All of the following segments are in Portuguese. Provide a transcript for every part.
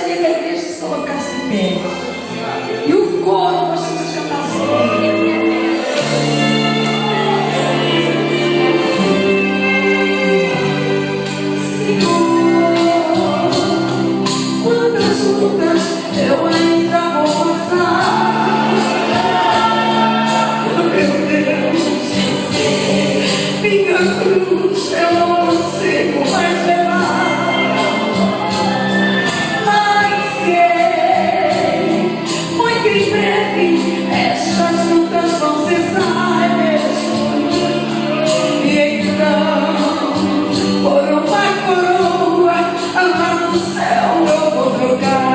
gostaria que a igreja se colocasse em pé. E o coro gostaria de cantar assim. Eu ainda vou passar. Meu Deus, minha cruz eu não consigo mais levar. Mas sei, muito em breve estas lutas vão cessar mesmo. E então, por uma coroa lá no céu eu vou trocar.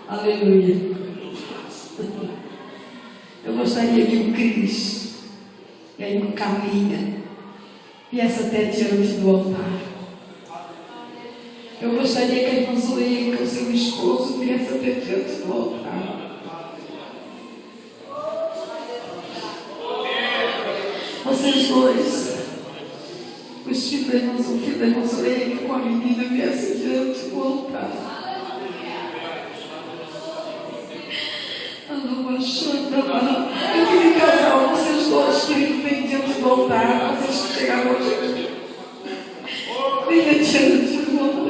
Aleluia. Eu gostaria que o Cris, que aí não caminha, viesse até diante do altar. Eu gostaria que a irmã Zuleika, o seu esposo, viesse até diante do altar. Vocês dois, os filhos da irmã Zuleika com a menina, viessem diante do altar. Aquele casal, vocês dois, queridos, vem diante do altar. Vocês que chegaram hoje aqui, venha diante do altar.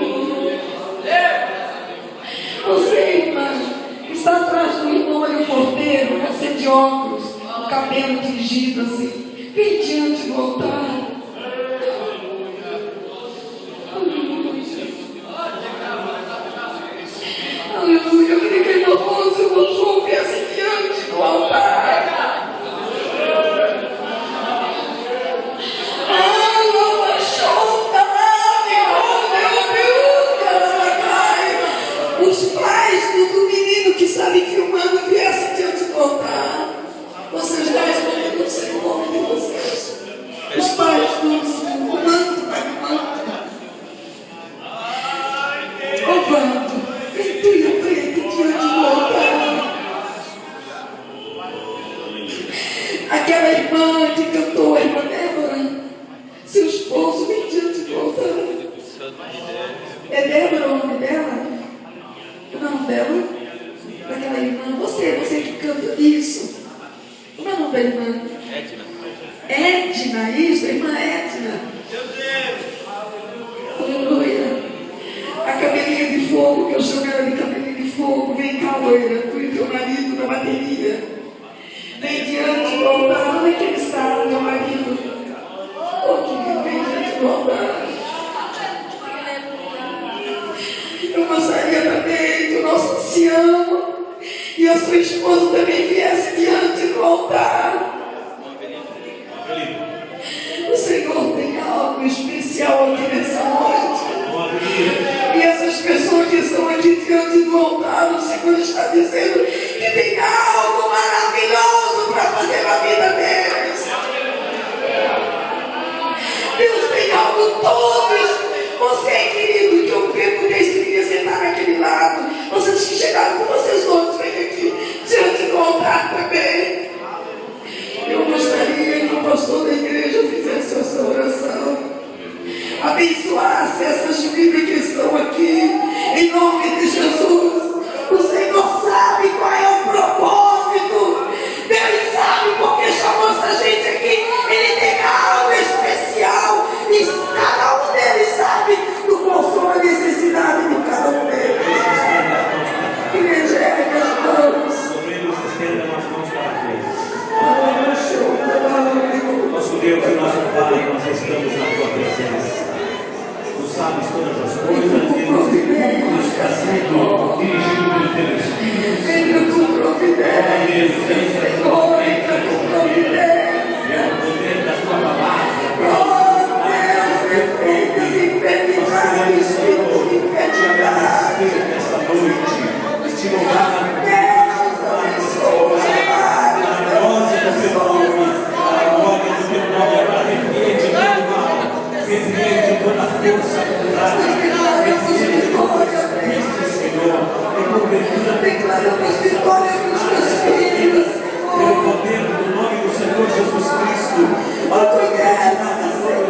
Você, irmã, que está atrás do irmão ali, o porteiro, você de óculos, o cabelo tingido assim, vem diante do altar. dela? Daquela irmã. Você que canta isso. Como é o nome da irmã? Edna, isso, a irmã Edna. Aleluia. A cabelinha de fogo, que eu chamo ela de cabelinha de fogo, vem cá, loira, tu e teu marido na bateria. Vem diante do altar, onde é que ele está, teu marido? Oh, querido, vem diante do altar. Eu gostaria também que o nosso ancião e a sua esposa também viessem diante do altar. O Senhor tem algo especial aqui nessa noite. E essas pessoas que estão aqui diante do altar, o Senhor está dizendo que tem algo maravilhoso para fazer na vida deles. Deus tem algo todos. Você, querido, que eu perguntei se queria sentar naquele lado. Vocês que chegaram com vocês todos, vem aqui diante do altar também. Eu gostaria que o pastor da igreja fizesse essa oração, abençoasse essas vidas que estão aqui, em nome de Jesus. O Senhor sabe qual é o propósito, Deus sabe porque chamou essa gente aqui. Ele tem algo especial e cada um deles sabe do qual for a necessidade de cada um deles. Igreja, ergue as mãos. Nosso Deus e nosso Pai, nós estamos na tua presença. Tu sabes todas as coisas e nos está sendo dirigido pelo teu Espírito. Venha com providência, Senhor, venha com providência. É o poder da tua palavra. Oh Deus, repreenda as enfermidades, espírito de enfermidade. Nesta noite, te louvar. Deus, abençoa a glória do teu nome. Repreende todo mal, repreende toda a força contrária, repreende toda a Espírito, Senhor, declaramos vitória nos teus filhos, pelo poder do nome do Senhor Jesus Cristo, autoridade, Senhor,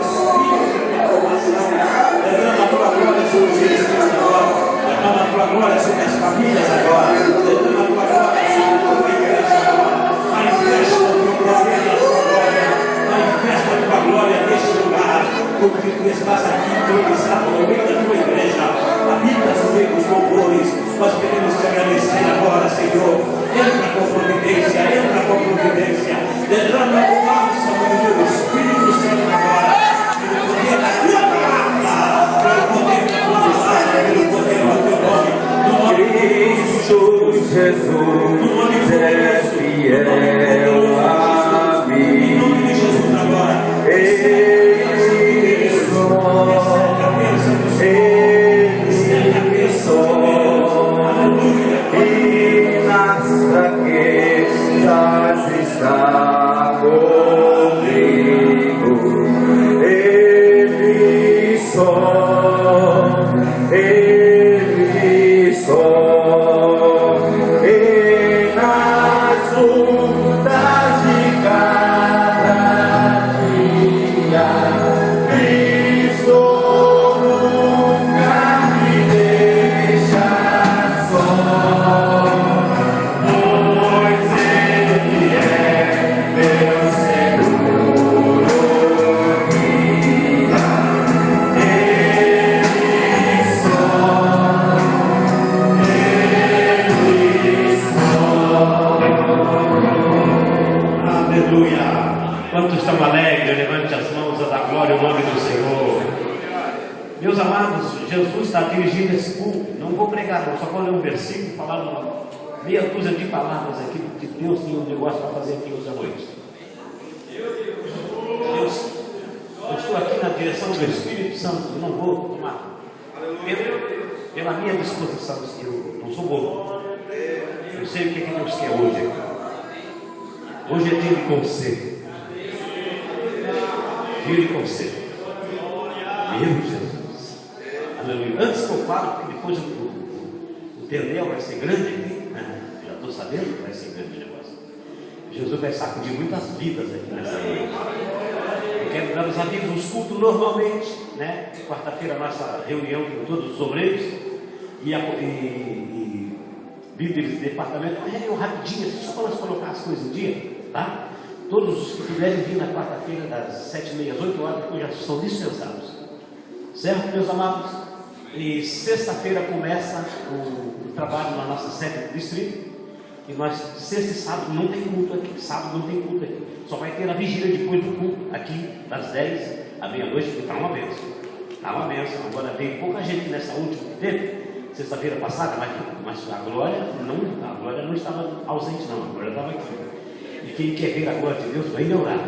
derrama a tua glória sobre os espíritos agora, derrama a tua glória sobre as famílias agora, derrama a tua glória sobre a tua igreja agora, manifesta o teu poder na tua glória. Manifesta a tua glória neste lugar, porque tu estás aqui entronizado no meio da tua igreja, habitas no meio dos louvores. Nós queremos te agradecer agora, Senhor. Entra com providência, derrama o bálsamo do teu Espírito Santo agora, pelo poder da tua palavra, pelo poder da tua palavra, pelo poder do teu nome, no nome de Jesus, no nome poderoso, em nome de Jesus agora. Está comigo, Ele só, e nas lutas de cada dia, Cristo nunca me deixa só, pois Ele é meu seguro guia, Ele só. Aleluia! Quantos estão alegres? Levante as mãos a dar glória ao nome do Senhor. Meus amados, Jesus está dirigindo esse culto. Não vou pregar, não, só vou ler um versículo, falar uma meia dúzia de palavras aqui, porque Deus tem um negócio para fazer aqui hoje à noite. Deus, eu estou aqui na direção do Espírito Santo, eu não vou tomar pela minha disposição, eu não sou bobo. Eu sei o que Deus quer hoje aqui. Hoje é dia de conselho. Dia de conselho. Meu Jesus. Aleluia. Antes que eu fale, porque depois o Tenel vai ser grande aqui. Já estou sabendo que vai ser grande o negócio. Jesus vai sacudir muitas vidas aqui nessa noite. Eu quero dar os amigos os cultos normalmente, né? Quarta-feira, nossa reunião com todos os obreiros. E líderes de departamento, reunião rapidinha, só para nós colocar as coisas em dia, tá? Todos os que puderem vir na quarta-feira, das 7h30 às 8 horas, depois já são dispensados. Certo, meus amados? E sexta-feira começa o trabalho na nossa sede do distrito. E nós, sexta e sábado, não tem culto aqui. Sábado não tem culto aqui. Só vai ter a vigília depois do culto, aqui, das 10 à meia-noite, que está uma bênção. Está uma bênção. Agora veio pouca gente nessa última que teve, sexta-feira passada, mas a glória não estava ausente, não. A glória estava aqui. E quem quer ver a glória de Deus, vem orar.